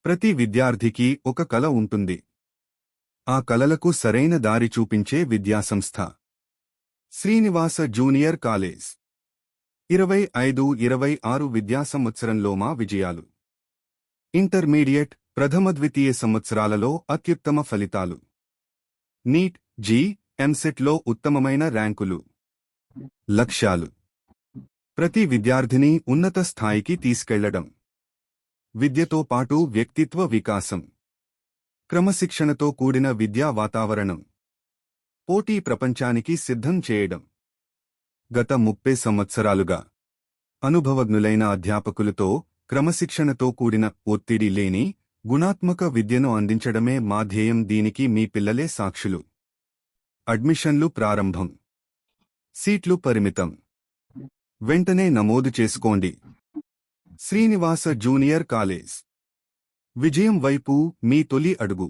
ప్రతి విద్యార్థికి ఒక కల ఉంటుంది. ఆ కలలకు సరైన దారి చూపించే విద్యాసంస్థ శ్రీనివాస జూనియర్ కాలేజ్. 25-26 విద్యా సంవత్సరంలో మా విజయాలు. ఇంటర్మీడియట్ ప్రథమ ద్వితీయ సంవత్సరాలలో అత్యుత్తమ ఫలితాలు. నీట్, ఎంసెట్లో ఉత్తమమైన ర్యాంకులు. లక్ష్యాలు: ప్రతి విద్యార్థిని ఉన్నత స్థాయికి తీసుకెళ్లడం. విద్యతో పాటు వ్యక్తిత్వ వికాసం. క్రమశిక్షణతో కూడిన విద్యా వాతావరణం. పోటీ ప్రపంచానికి సిద్ధం చేయడం. గత 30 సంవత్సరాలుగా అనుభవజ్ఞులైన అధ్యాపకులతో క్రమశిక్షణతో కూడిన ఒత్తిడి లేని గుణాత్మక విద్యను అందించడమే మా ధ్యేయం. దీనికి మీ పిల్లలే సాక్షులు. అడ్మిషన్లు ప్రారంభం. సీట్లు పరిమితం. వెంటనే నమోదు చేసుకోండి. Srinivasa junior college. విజయం వైపు మీ తొలి అడుగు.